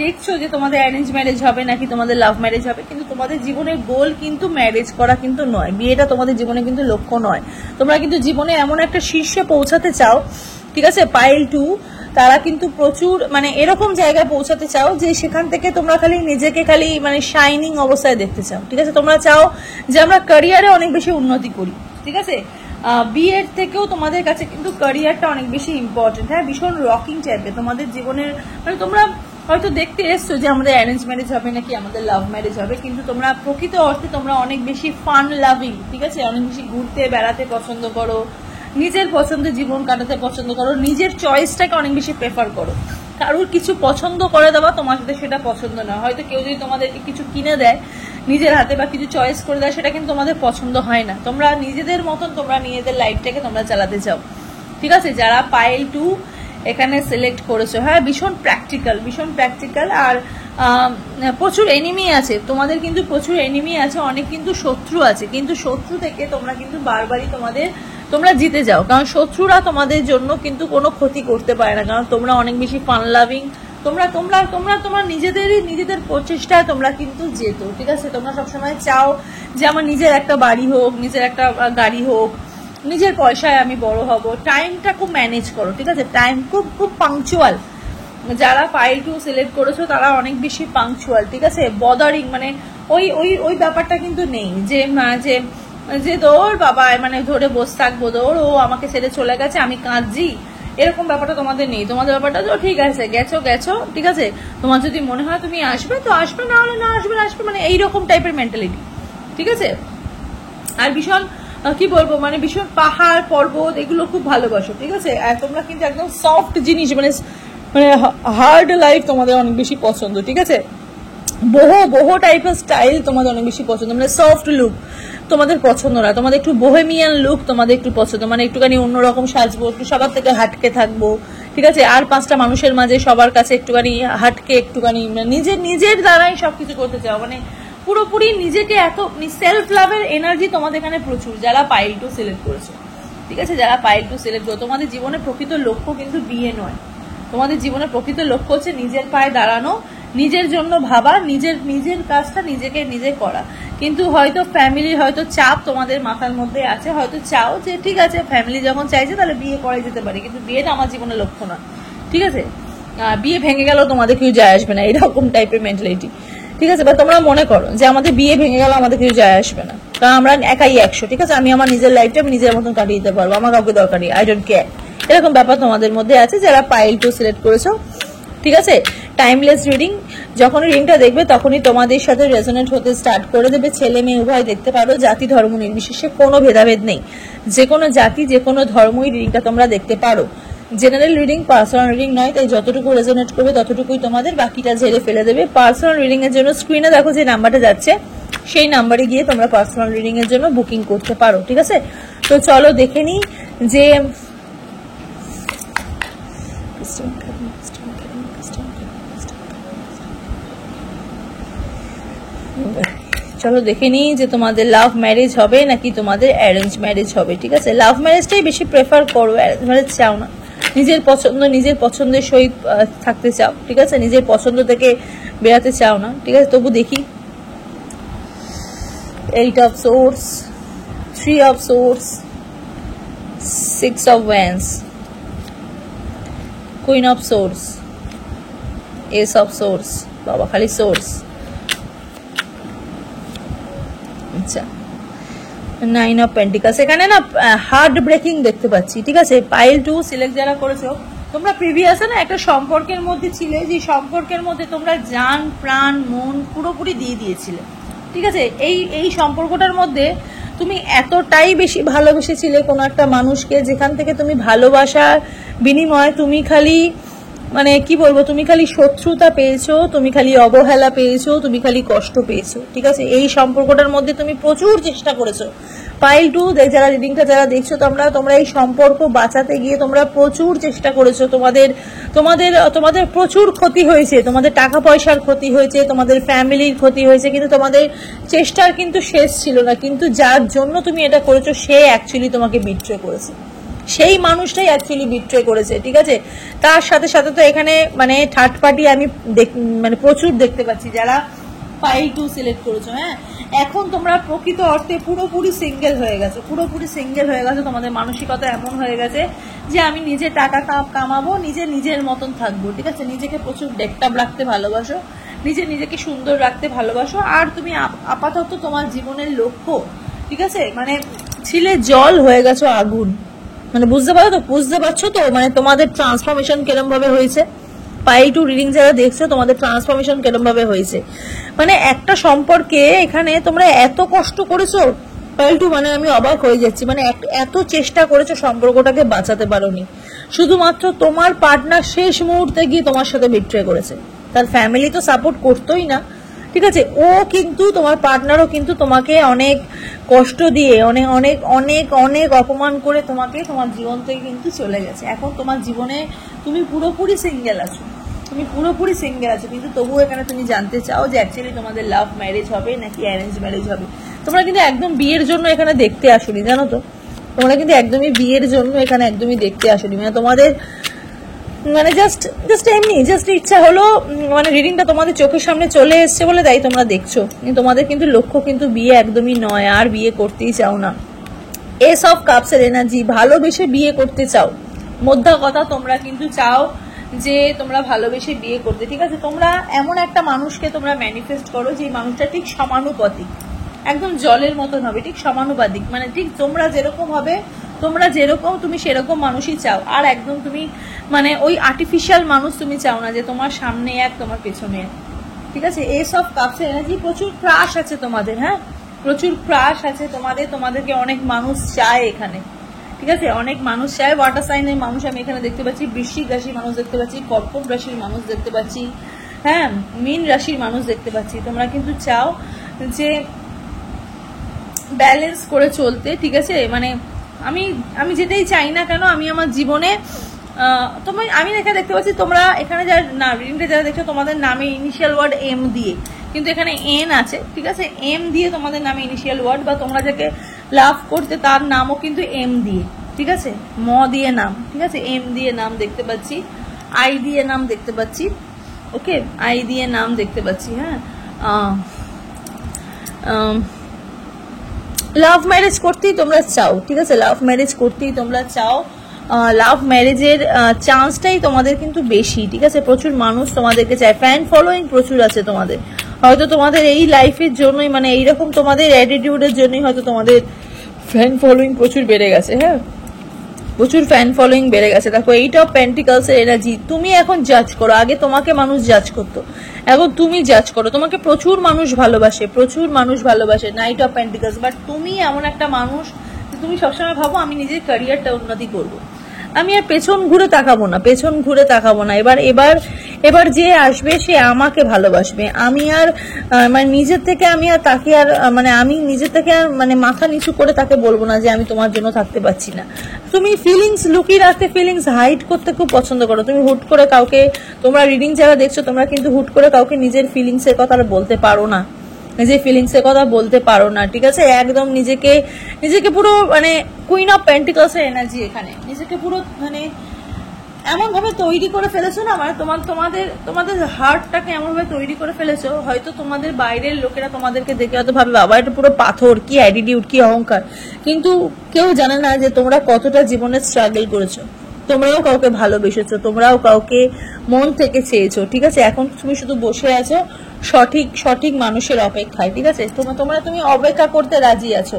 দেখছো যে তোমাদের অ্যারেঞ্জ ম্যারেজ হবে নাকি তোমাদের লাভ ম্যারেজ হবে, কিন্তু তোমাদের জীবনের গোল কিন্তু ম্যারেজ করা কিন্তু নয়, বিয়েটা তোমাদের জীবনে কিন্তু লক্ষ্য নয়, তোমরা কিন্তু জীবনে এমন একটা শীর্ষে পৌঁছাতে চাও, ঠিক আছে। পাইল 2 তারা কিন্তু প্রচুর মানে এরকম জায়গায় পৌঁছাতে চাও যে সেখান থেকে তোমরা খালি নিজেকে খালি মানে শাইনিং অবস্থায় দেখতে চাও, ঠিক আছে, তোমরা চাও যে আমরা ক্যারিয়ারে অনেক বেশি উন্নতি করি, ঠিক আছে। বিয়ের থেকেও তোমাদের কাছে কিন্তু ক্যারিয়ারটা অনেক বেশি ইম্পর্টেন্ট। হ্যাঁ, ভীষণ রকিং টাইপের তোমাদের জীবনের, মানে তোমরা হয়তো দেখতে এসছো যে আমাদের অ্যারেঞ্জ ম্যারেজ হবে নাকি আমাদের লাভ ম্যারেজ হবে, কিন্তু তোমরা প্রকৃত অর্থে তোমরা অনেক বেশি ফান লাভিং, ঠিক আছে, অনেক বেশি ঘুরতে বেড়াতে পছন্দ করো, নিজের পছন্দের জীবন কাটাতে পছন্দ করো, নিজের চয়েসটাকে অনেক বেশি প্রেফার করো। কারোর কিছু পছন্দ করে দেওয়া তোমার সাথে সেটা পছন্দ না, হয়তো কেউ যদি তোমাদেরকে কিছু কিনে দেয় নিজের হাতে বা কিছু চয়েস করে দেয় সেটা কিন্তু তোমাদের পছন্দ হয় না, তোমরা নিজেদের মতন তোমরা নিজেদের লাইফটাকে তোমরা চালাতে চাও, ঠিক আছে। যারা পাইল 2 এখানে সিলেক্ট করেছো, হ্যাঁ, ভীষণ প্র্যাকটিক্যাল আর প্রচুর এনিমি আছে তোমাদের, কিন্তু প্রচুর এনিমি আছে, অনেক কিন্তু শত্রু আছে, কিন্তু শত্রু থেকে তোমরা কিন্তু বারবারই তোমরা জিতে যাও, কারণ শত্রুরা তোমাদের জন্য কিন্তু কোনো ক্ষতি করতে পারে না, কারণ তোমরা অনেক বেশি ফান লাভিং, তোমরা নিজেদের প্রচেষ্টায় তোমরা কিন্তু যেত, ঠিক আছে। তোমরা সবসময় চাও যে আমার নিজের একটা বাড়ি হোক, নিজের একটা গাড়ি হোক, নিজের পয়সায় আমি বড় হব, টাইমটা খুব ম্যানেজ করো, ঠিক আছে, টাইম খুব পাংচুয়াল। যারা পাইল 2 সিলেক্ট করেছো তারা অনেক বেশি পাংচুয়াল, ঠিক আছে, বদারিং মানে ওই ব্যাপারটা কিন্তু নেই যে যে দৌড় বাবা মানে ধরে বসে থাকবো, দৌড় ও আমাকে ছেড়ে চলে গেছে আমি কাঁদছি, এরকম ব্যাপারটা তোমাদের নেই। তোমাদের ব্যাপারটা তো ঠিক আছে, গেছো, ঠিক আছে, তোমার যদি মনে হয় তুমি আসবে তো আসবে, না হলে না আসবে, মানে এইরকম টাইপের মেন্টালিটি, ঠিক আছে। আর ভীষণ কি বলবো, মানে ভীষণ পাহাড় পর্বত এগুলো খুব ভালোবাসো, ঠিক আছে। আর তোমরা কিন্তু একদম সফট জিনিস, মানে মানে হার্ড লাইফ তোমাদের অনেক বেশি পছন্দ, ঠিক আছে। বহু টাইপের স্টাইল তোমাদের অনেক বেশি পছন্দ, মানে সফট লুক তোমাদের পছন্দ না, তোমাদের একটু বোহেমিয়ান লুক তোমাদের একটু পছন্দ, মানে একটুখানি অন্যরকম সাজবো, একটু সবার থেকে হাটকে থাকবো, ঠিক আছে। আর 5টা মানুষের মাঝে সবার কাছে একটুখানি হাটকে, একটুখানি নিজের দ্বারাই সবকিছু করতে চাও, মানে পুরোপুরি নিজেকে এত সেলফ লাভের এনার্জি তোমাদের এখানে প্রচুর, যারা পাইল 2 সিলেক্ট করেছো, ঠিক আছে। যারা পাইল 2 সিলেক্ট করো, তোমাদের জীবনে প্রকৃত লক্ষ্য কিন্তু বিয়ে নয়, তোমাদের জীবনে প্রকৃত লক্ষ্য হচ্ছে নিজের পায়ে দাঁড়ানো, নিজের জন্য ভাবা, নিজের কাজটা নিজে করা। কিন্তু হয়তো ফ্যামিলির হয়তো চাপ তোমাদের মাথার মধ্যে আছে, হয়তো চাও যে ঠিক আছে ফ্যামিলি যখন চাইছে তাহলে বিয়ে করাই যেতে পারে, কিন্তু বিয়েটা আমার জীবনের লক্ষ্য না, ঠিক আছে। বিয়ে ভেঙে গেল তোমাদের কেউ যায় আসবে না, এরকম টাইপের মেন্টালিটি, ঠিক আছে। বা তোমরা মনে করো যে আমাদের বিয়ে ভেঙে গেল আমাদের কিছু যায় আসবে না, কারণ আমরা একাই 100, ঠিক আছে। আমি আমার নিজের লাইফটা আমি নিজের মতন কাটিয়ে দিতে পারবো, আমার কাউকে দরকারি, আই ডোন্ট কেয়ার, এরকম ব্যাপার তোমাদের মধ্যে আছে যারা পাইল 2 সিলেক্ট করেছো, ঠিক আছে। টাইমলেস রিডিং, যখনই রিডিংটা দেখবে তখনই তোমাদের সাথে রেজোনেট হতে স্টার্ট করে দেবে। ছেলে মেয়ে উভয় দেখতে পারো, জাতি ধর্ম নির্বিশেষে কোনো ভেদাভেদ নেই, যে কোনো জাতি যে কোনো ধর্মই রিডিংটা তোমরা দেখতে পারো। জেনারেল রিডিং, পার্সোনাল রিডিং নয়, তাই যতটুকু রেজোনেট করবে ততটুকুই তোমাদের, বাকিটা ঝেড়ে ফেলে দেবে। পার্সোনাল রিডিং এর জন্য স্ক্রিনে দেখো যে নাম্বারটা যাচ্ছে, সেই নাম্বারে গিয়ে তোমরা পার্সোনাল রিডিং এর জন্য বুকিং করতে পারো, ঠিক আছে। তো চলো দেখে নিই যে চলো দেখে নিই যে তোমাদের লাভ ম্যারেজ হবে নাকি তোমাদের অ্যারেঞ্জ ম্যারেজ হবে, ঠিক আছে। লাভ ম্যারেজটাই বেশি প্রেফার করো, অ্যারেঞ্জ ম্যারেজ চাও না, নিজের পছন্দের সহিত থাকতে চাও, ঠিক আছে। নিজের পছন্দ থেকে বেরাতে চাও না, ঠিক আছে। তবু দেখি 8 of swords, 3 of swords, 6 of wands, Queen of swords, Ace of swords, বাবা খালি swords, আচ্ছা 9 of pentacles। এখানে না হার্ট ব্রেকিং দেখতে পাচ্ছি, ঠিক আছে। পাইল 2 সিলেক্ট যারা করেছো, তোমরা প্রিভিয়াসে না একটা সম্পর্কের মধ্যে ছিলে, যে সম্পর্কের মধ্যে তোমরা জান প্রাণ মন পুরোপুরি দিয়ে দিয়েছিলে, ঠিক আছে। এই সম্পর্কটার মধ্যে তুমি এতটাই বেশি ভালোবেসেছিলে কোনো একটা মানুষকে, যেখান থেকে তুমি ভালোবাসার বিনিময়ে তুমি খালি মানে কি বলবো, তুমি খালি শত্রুতা পেয়েছো, তুমি খালি অবহেলা পেয়েছো, তুমি খালি কষ্ট পেয়েছো, ঠিক আছে। এই সম্পর্কটার মধ্যে তুমি প্রচুর চেষ্টা করেছো। পাইল 2 যারা রিডিংটা যারা দেখছো, তোমরা এই সম্পর্ক বাঁচাতে গিয়ে তোমরা প্রচুর চেষ্টা করেছো, তোমাদের প্রচুর ক্ষতি হয়েছে, তোমাদের টাকা পয়সার ক্ষতি হয়েছে, তোমাদের ফ্যামিলির ক্ষতি হয়েছে, কিন্তু তোমাদের চেষ্টার কিন্তু শেষ ছিল না। কিন্তু যার জন্য তুমি এটা করেছো সে অ্যাকচুয়ালি তোমাকে বিট্রে করেছে, সেই মানুষটাই অ্যাকচুয়ালি বিট্রে করেছে, ঠিক আছে। তার সাথে সাথে তো এখানে মানে থার্ড পার্টি আমি মানে প্রচুর দেখতে পাচ্ছি যারা পাইল 2 সিলেক্ট করেছো। হ্যাঁ, এখন তোমরা প্রকৃত অর্থে পুরোপুরি সিঙ্গেল হয়ে গেছো, তোমাদের মানসিকতা এমন হয়ে গেছে যে আমি নিজে টাকা কামাবো, নিজের মতন থাকবো, ঠিক আছে। নিজেকে প্রচুর ডেকটাপ রাখতে ভালোবাসো, নিজেকে সুন্দর রাখতে ভালোবাসো। আর তুমি আপাতত তোমার জীবনের লক্ষ্য, ঠিক আছে, মানে ছিলে জল হয়ে গেছো আগুন, মানে বুঝতে পারছো তো মানে তোমাদের ট্রান্সফরমেশন কিরম ভাবে হয়েছে। পাইল 2 রিডিং যারা দেখছো তোমাদের ট্রান্সফরমেশন কিরম ভাবে হয়েছে, মানে একটা সম্পর্কে এখানে তোমরা এত কষ্ট করেছো পাইল 2, মানে আমি অবাক হয়ে যাচ্ছি, মানে এত চেষ্টা করেছো সম্পর্কটাকে বাঁচাতে পারোনি, শুধুমাত্র তোমার পার্টনার শেষ মুহূর্তে গিয়ে তোমার সাথে বিট্রে করেছে। তার ফ্যামিলি তো সাপোর্ট করতোই না, ঠিক আছে। ও কিন্তু তোমার পার্টনারও কিন্তু তোমাকে অনেক কষ্ট দিয়ে অনেক অনেক অনেক অনেক অপমান করে তোমাকে তোমার জীবন থেকে কিন্তু চলে গেছে। এখন তোমার জীবনে তুমি পুরোপুরি সিঙ্গেল আছো, কিন্তু তবুও এখানে তুমি জানতে চাও যে অ্যাকচুয়ালি তোমাদের লাভ ম্যারেজ হবে নাকি অ্যারেঞ্জ ম্যারেজ হবে। তোমরা কিন্তু একদম বিয়ের জন্য এখানে দেখতে আসোনি, জানো তো, তোমরা কিন্তু একদমই বিয়ের জন্য এখানে একদমই দেখতে আসোনি, মানে তোমাদের মানে জাস্ট এমনি ইচ্ছা হলো, মানে রিডিংটা তোমাদের চোখের সামনে চলে এসছে বলে তাই তোমরা দেখছো। তোমাদের কিন্তু লক্ষ্য কিন্তু বিয়ে একদমই নয়, আর বিয়ে করতেই চাও না। এস অফ কাপস এর এনার্জি, ভালোবেসে বিয়ে করতে চাও, মোদ্দা কথা তোমরা কিন্তু চাও যে তোমরা ভালোবেসে বিয়ে করতে, ঠিক আছে। তোমরা এমন একটা মানুষকে তোমরা ম্যানিফেস্ট করো যে মানুষটা ঠিক সমানুপাতিক, একদম জলের মতন হবে, ঠিক সমানুপাতিক, মানে ঠিক তোমরা যেরকম হবে, তুমি সেরকম মানুষই চাও। আর একদম তুমি মানে ওই আর্টিফিশিয়াল মানুষ তুমি চাও না যে তোমার সামনে এক তোমার পেছনে এক, ঠিক আছে। এস অফ কাপস এনার্জি, প্রচুর ক্রাশ আছে তোমাদের, হ্যাঁ, প্রচুর ক্রাশ আছে তোমাদের, তোমাদেরকে অনেক মানুষ চায় এখানে, ঠিক আছে, অনেক মানুষ চায়। ওয়াটার সাইনের মানুষ আমি এখানে দেখতে পাচ্ছি, বৃশ্চিক রাশির মানুষ দেখতে পাচ্ছি, কর্কট রাশির মানুষ দেখতে পাচ্ছি, হ্যাঁ, মীন রাশির মানুষ দেখতে পাচ্ছি। তোমরা কিন্তু চাও যে ব্যালেন্স করে চলতে, ঠিক আছে। মানে আমি যেটাই চাই না কেন, আমি আমার জীবনে আমি এখানে দেখতে পাচ্ছি তোমরা এখানে যারা না রিডিংটা যারা দেখছো তোমাদের নামে ইনিশিয়াল ওয়ার্ড এম দিয়ে, কিন্তু এখানে এন আছে, ঠিক আছে, এম দিয়ে তোমাদের নামে ইনিশিয়াল ওয়ার্ড, বা তোমরা যাকে লাভ করতে তার নামও কিন্তু এম দিয়ে, ঠিক আছে, ম দিয়ে নাম, ঠিক আছে, এম দিয়ে নাম দেখতে পাচ্ছি, আই দিয়ে নাম দেখতে পাচ্ছি, ওকে, আই দিয়ে নাম দেখতে পাচ্ছি, হ্যাঁ। লাভ ম্যারেজ করতেই তোমরা চাও, ঠিক আছে, লাভ ম্যারেজ করতেই তোমরা চাও, লাভ ম্যারেজের চান্সটাই তোমাদের কিন্তু বেশি, ঠিক আছে, প্রচুর মানুষ তোমাদেরকে চায়, ফ্যান ফলোয়িং প্রচুর আছে তোমাদের, হয়তো তোমাদের এই লাইফের জন্যই, মানে এইরকম তোমাদের অ্যাটিটিউডের জন্যই হয়তো তোমাদের ফ্যান ফলোয়িং প্রচুর বেড়ে গেছে, হ্যাঁ, প্রচুর ফ্যান ফলোয়িং বেড়ে গেছে। দেখো এইটা পেন্টিকলস এর এনার্জি, তুমি এখন জাজ করো, আগে তোমাকে মানুষ জাজ করতো, এখন তুমি জাজ করো, তোমাকে প্রচুর মানুষ ভালোবাসে, প্রচুর মানুষ ভালোবাসে, নাইট অফ পেন্টিকলস, বাট তুমি এমন একটা মানুষ তুমি সবসময় ভাবো আমি নিজের ক্যারিয়ারটা উন্নতি করবো, আমি আর পেছন ঘুরে তাকাবো না, পেছন ঘুরে তাকাবো না, এবার এবার এবার যে আসবে সে আমাকে ভালোবাসবে, আমি আর মানে নিজের থেকে আমি আর তাকে আর মানে আমি নিজের থেকে আর মানে মাথা নিচু করে তাকে বলবো না যে আমি তোমার জন্য থাকতে পারছি না। তুমি ফিলিংস লুকিয়ে রাখতে, ফিলিংস হাইড করতে খুব পছন্দ করো, তুমি হুট করে কাউকে, তোমরা রিডিং যারা দেখছো তোমরা কিন্তু হুট করে কাউকে নিজের ফিলিংস এর কথা বলতে পারো না, নিজের ফিলিংস এর কথা বলতে পারো না, ঠিক আছে, একদম নিজেকে পুরো মানে কুইন অফ পেন্টিকলস এর এনার্জি এখানে, নিজেকে পুরো মানে এমন ভাবে তৈরি করে ফেলেছো না, মানে তোমাদের হার্টটাকে এমন ভাবে তৈরি করে ফেলেছো, হয়তো তোমাদের বাইরের লোকেরা তোমাদেরকে দেখে হয়তো ভাবে বাবা এটা পুরো পাথর, কি অ্যাটিটিউড, কি অহংকার, কিন্তু কেউ জানে না যে তোমরা কতটা জীবনে স্ট্রাগল করেছো, তোমরাও কাউকে ভালোবেসেছো, তোমরাও কাউকে মন থেকে চেয়েছো, ঠিক আছে, এখন তুমি শুধু বসে আছো সঠিক মানুষের অপেক্ষায়, ঠিক আছে, তুমি অপেক্ষা করতে রাজি আছো,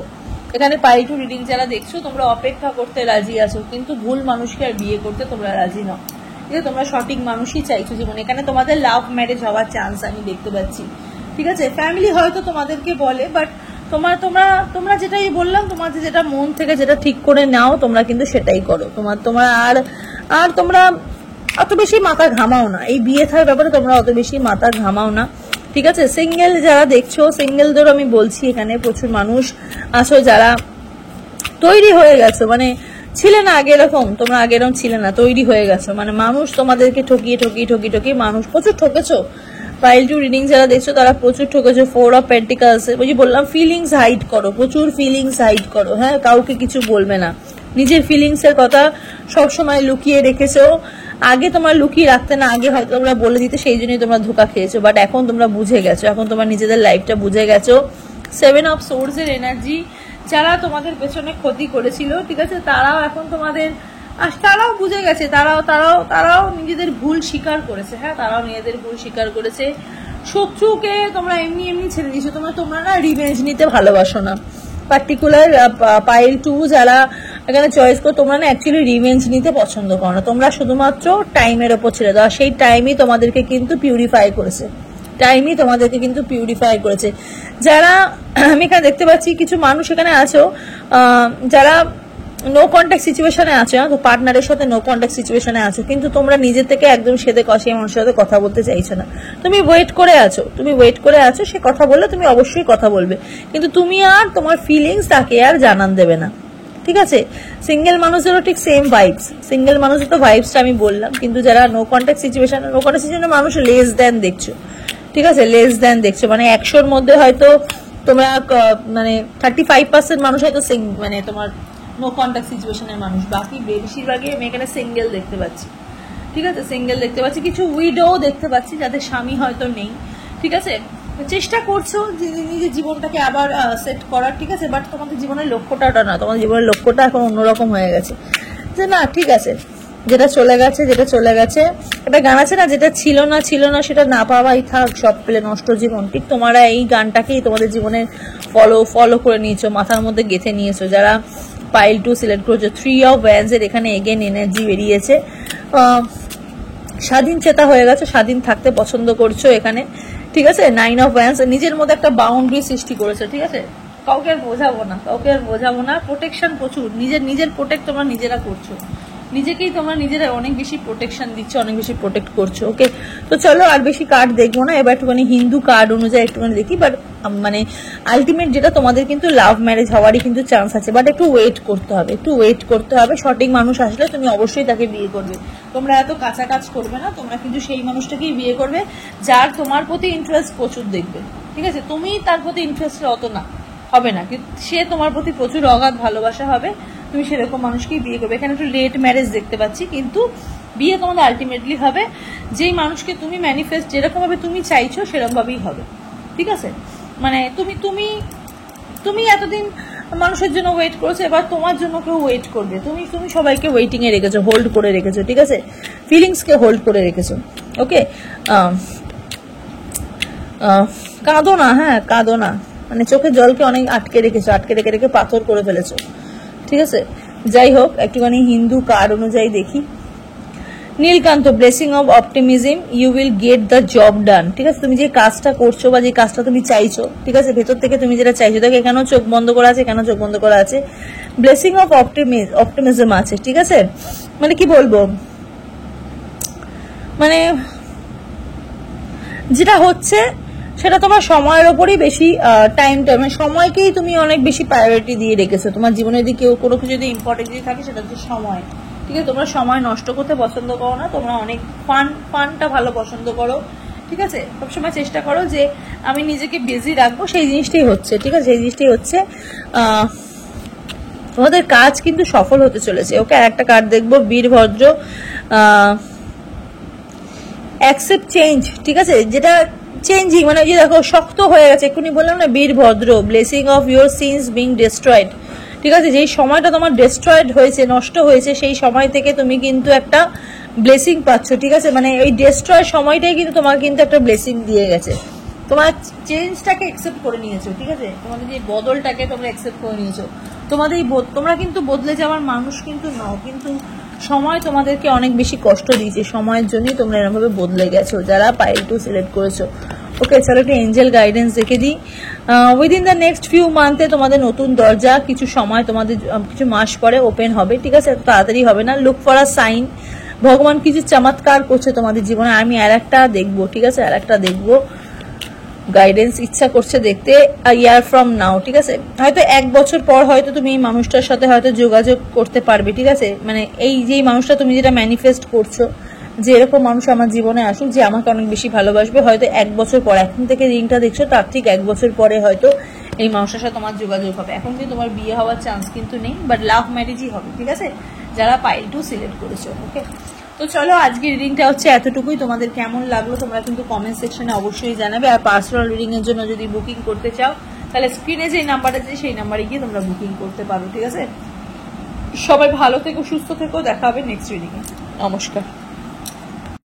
এখানে পাই টু রিডিং যারা দেখছো তোমরা অপেক্ষা করতে রাজি আছো, কিন্তু ভুল মানুষকে আর বিয়ে করতে তোমরা রাজি নও, ঠিক আছে, তোমরা সঠিক মানুষই চাইছো জীবনে, এখানে তোমাদের লাভ ম্যারেজ হওয়ার চান্স আমি দেখতে পাচ্ছি, ঠিক আছে, ফ্যামিলি হয়তো তোমাদেরকে বলে, বাট তোমরা যেটাই বললাম, তোমাদের যেটা মন থেকে যেটা ঠিক করে নাও তোমরা কিন্তু সেটাই করো, তোমরা আর তোমরা অত বেশি মাথা ঘামাও না, এই বিয়ে থাকার ব্যাপারে তোমরা অত বেশি মাথা ঘামাও না, ঠিক আছে। সিঙ্গেল যারা দেখছো, সিঙ্গেলদের আমি বলছি এখানে প্রচুর মানুষ আছো যারা তৈরি হয়ে গেছো, মানে ছিলে না আগে এরকম, তোমরা আগে এরকম ছিলে না, তৈরি হয়ে গেছো, মানে মানুষ তোমাদেরকে ঠকিয়ে মানুষ প্রচুর ঠকেছো, পাইল টু রিডিং যারা দেখছো তারা প্রচুর ঠকেছো, 4 অফ পেন্টিকলস, ওই যে বললাম ফিলিংস হাইড করো, প্রচুর ফিলিংস হাইড করো, হ্যাঁ, কাউকে কিছু বলবে না, নিজের ফিলিংস এর কথা সবসময় লুকিয়ে রেখেছো, আগে তোমরা লুকিয়ে রাখতে না, আগে হয়তো তোমরা বলে দিতে, সেই জন্যই তোমরা ধোকা খেয়েছো, বাট এখন তোমরা বুঝে গেছো, এখন তোমার নিজেদের লাইফটা বুঝে গেছো। 7 অফ সোর্স এর এনার্জি, যারা তোমাদের পেছনে ক্ষতি করেছিল, ঠিক আছে, তারাও এখন তোমাদের তারাও বুঝে গেছে, তারাও নিজেদের ভুল স্বীকার করেছে, হ্যাঁ, তারাও নিজেদের ভুল স্বীকার করেছে, শত্রুকে তোমরা এমনি ছেড়ে দিয়েছো, তোমরা না রিভেঞ্জ নিতে ভালোবাসো না, পার্টিকুলার পাইল টু যারা এখানে চয়েস করো, তোমরা না অ্যাকচুয়ালি রিভেঞ্জ নিতে পছন্দ করো না, তোমরা শুধুমাত্র টাইমের ওপর ছেড়ে দাও, সেই টাইমই তোমাদেরকে কিন্তু পিউরিফাই করেছে, যারা আমি এখানে দেখতে পাচ্ছি কিছু মানুষ এখানে আছো যারা নো কন্ট্যাক্ট সিচুয়েশনে আছো, তো পার্টনারের সাথে নো কন্ট্যাক্ট সিচুয়েশনে আছো, কিন্তু তোমরা নিজে থেকে একদম সেদে কষে মানুষের সাথে কথা বলতে চাইছো না, তুমি ওয়েট করে আছো, সে কথা বললে তুমি অবশ্যই কথা বলবে, কিন্তু তুমি আর তোমার ফিলিংস তাকে আর জানান দেবে না, ঠিক আছে। সিঙ্গেল মানুষেরও ঠিক সেম ভাইবস, সিঙ্গেল মানুষের তো ভাইবসটা আমি বললাম, কিন্তু যারা নো কন্ট্যাক্ট সিচুয়েশনে মানুষ লেস দেন দেখছো, ঠিক আছে, লেস দেন দেখছো, মানে 100-র মধ্যে হয়তো তোমরা মানে 35% মানুষ হয়তো মানে তোমার নো কন্ট্যাক্ট সিচুয়েশনের মানুষ, বাকি বেশিরভাগই আমি এখানে সিঙ্গেল দেখতে পাচ্ছি, ঠিক আছে, সিঙ্গেল দেখতে পাচ্ছি, কিছু উইডো দেখতে পাচ্ছি যাদের স্বামী হয়তো নেই, ঠিক আছে, চেষ্টা করছো নিজের জীবনটাকে আবার সেট করার, ঠিক আছে, বাট তোমাদের জীবনের লক্ষ্যটা ওটা না, তোমাদের জীবনের লক্ষ্যটা এখন অন্যরকম হয়ে গেছে, যে না ঠিক আছে, যেটা চলে গেছে, একটা গান আছে না, যেটা ছিল না সেটা না পাওয়াই থাক, সব পেলে নষ্ট জীবন, ঠিক তোমরা এই গানটাকেই তোমাদের জীবনে ফলো করে নিয়েছো, মাথার মধ্যে গেঁথে নিয়েছো, যারা পাইল টু সিলেক্ট করেছো। 3 অফ ওয়ান্ডস এর এখানে এগেন এনার্জি বেরিয়েছে, স্বাধীন চেতা হয়ে গেছে, স্বাধীন থাকতে পছন্দ করছো এখানে, ঠিক আছে। 9 অফ ওয়ান্ডস নিজের মধ্যে একটা বাউন্ডারি সৃষ্টি করেছে, ঠিক আছে, কাউকে আর বোঝাবো না, প্রোটেকশন প্রচুর, নিজের প্রোটেক্ট তোমরা নিজেরা করছো, নিজেকেই তোমরা নিজেরা অনেক বেশি প্রোটেকশন দিচ্ছ, অনেক বেশি প্রোটেক্ট করছো। ওকে, তো চলো আর বেশি কার্ড দেখবো না, এবার একটুখানি হিন্দু কার্ড অনুযায়ী একটুখানি দেখি। বাট মানে আলটিমেট যেটা, তোমাদের কিন্তু লাভ ম্যারেজ হওয়ারই কিন্তু চান্স আছে, বাট একটু ওয়েট করতে হবে, সঠিক মানুষ আসলে তুমি অবশ্যই তাকে বিয়ে করবে। তোমরা এত কাছাকাছ করবে না, তোমরা কিন্তু সেই মানুষটাকেই বিয়ে করবে যার তোমার প্রতি ইন্টারেস্ট প্রচুর দেখবে, ঠিক আছে? তুমি তার প্রতি ইন্টারেস্ট অত না হবে না, কিন্তু সে তোমার প্রতি প্রচুর অগাধ ভালোবাসা হবে, তুমি সেরকম মানুষকেই বিয়ে করবে। এখানে একটু লেট ম্যারেজ দেখতে পাচ্ছি, কিন্তু বিয়ে তোমাদের আলটিমেটলি হবে যেই মানুষকে তুমি ম্যানিফেস্ট যেরকম ভাবে তুমি চাইছো সেরকম ভাবেই হবে, ঠিক আছে? মানে তুমি এতদিন মানুষের জন্য ওয়েট করেছো, এবার তোমার জন্য কেউ ওয়েট করবে। তুমি সবাইকে ওয়েটিং এ রেখেছো, হোল্ড করে রেখেছো, ঠিক আছে? ফিলিংস কে হোল্ড করে রেখেছো। ওকে, কাঁদো না, হ্যাঁ কাঁদো না, মানে চোখের জলকে অনেক আটকে রেখে পাথর করে ফেলেছো, ঠিক আছে? যাই হোক, একটুখানি হিন্দু কার্ড অনুযায়ী দেখি। Nilkanta, blessing of optimism, you will get the job done, ঠিক আছে? তুমি যে কাজটা করছো বা যে কাজটা তুমি চাইছো, ঠিক আছে, ভেতর থেকে তুমি যেটা চাইছো, দেখো এখানেও চোখ বন্ধ করা আছে, ব্লেসিং অফ অপটিমিজম আছে, ঠিক আছে? মানে কি বলবো, মানে যেটা হচ্ছে সেটা তোমার সময়ের ওপরই বেশি মানে সময়কেই তুমি অনেক বেশি প্রায়োরিটি দিয়ে রেখেছো। তোমার জীবনে যদি কেউ কোনো কিছু যদি ইম্পর্টেন্ট যদি থাকে সেটা হচ্ছে সময়, ঠিক আছে? তোমরা সময় নষ্ট করতে পছন্দ করো না, তোমরা অনেক ফানটা ভালো পছন্দ করো, ঠিক আছে? সবসময় চেষ্টা করো যে আমি নিজেকে বিজি রাখবো, সেই জিনিসটাই হচ্ছে, ঠিক আছে? সেই জিনিসটাই হচ্ছে, তোমাদের কাজ কিন্তু সফল হতে চলেছে। ওকে, আর একটা কার্ড দেখবো, বীরভদ্র, অ্যাকসেপ্ট চেঞ্জ, ঠিক আছে? যেটা চেঞ্জিং, মানে যে দেখো শক্ত হয়ে গেছে, এক্ষুনি বললাম না, Virabhadra, blessing of your scenes being destroyed, ঠিক আছে? যেই সময়টা তোমার ডিস্ট্রয়েড হয়েছে, নষ্ট হয়েছে, সেই সময় থেকে তুমি কিন্তু একটা ব্লেসিং পাচ্ছ, ঠিক আছে? মানে ওই ডিস্ট্রয় সময়টাই কিন্তু তোমার কিন্তু একটা ব্লেসিং দিয়ে গেছে, তোমার চেঞ্জটাকে অ্যাকসেপ্ট করে নিয়েছো, ঠিক আছে? তোমাদের যে বদলটাকে তোমরা অ্যাকসেপ্ট করে নিয়েছো, তোমরা কিন্তু বদলে যাওয়ার মানুষ কিন্তু নও, কিন্তু সময় তোমাদেরকে অনেক বেশি কষ্ট দিয়েছে, সময়ের জন্যই তোমরা এরকম ভাবে বদলে গেছো যারা পাইল 2 সিলেক্ট করেছো। ওকে, চলো একটা এঞ্জেল গাইডেন্স দেখে দিই। উইদিন দ্য নেক্সট ফিউ মান্থে তোমাদের নতুন দরজা কিছু সময়, তোমাদের কিছু মাস পরে ওপেন হবে, ঠিক আছে? এত তাড়াতাড়ি হবে না, লুক ফর আ সাইন, ভগবান কিছু চমৎকার করছে তোমাদের জীবনে। আমি আর একটা দেখবো, ঠিক আছে? আর একটা দেখবো গাইডেন্স, ইচ্ছা করছে দেখতে, ইয়ার ফ্রম নাও, ঠিক আছে? হয়তো 1 বছর পর হয়তো তুমি এই মানুষটার সাথে হয়তো যোগাযোগ করতে পারবে, ঠিক আছে? মানে এই যে মানুষটা তুমি যেটা ম্যানিফেস্ট করছো, যে এরকম মানুষ আমার জীবনে আসুক যে আমাকে অনেক বেশি ভালোবাসবে, হয়তো 1 বছর পর, এখন থেকে রিংটা দেখছো তার ঠিক 1 বছর পরে হয়তো এই মানুষটার সাথে তোমার যোগাযোগ হবে। এখন কিন্তু তোমার বিয়ে হওয়ার চান্স কিন্তু নেই, বাট লাভ ম্যারেজই হবে, ঠিক আছে? যারা পাইল 2 সিলেক্ট করেছো। ওকে, তো চলো আজকের রিডিংটা হচ্ছে এতটুকুই। তোমাদের কেমন লাগলো তোমরা কিন্তু কমেন্ট সেকশনে অবশ্যই জানাবে। আর পার্সোনাল রিডিং এর জন্য যদি বুকিং করতে চাও তাহলে স্ক্রিনে যে নাম্বারটা আছে সেই নাম্বারে গিয়ে তোমরা বুকিং করতে পারো, ঠিক আছে? সবাই ভালো থেকো, সুস্থ থেকো, দেখা হবে নেক্সট রিডিং এ। নমস্কার।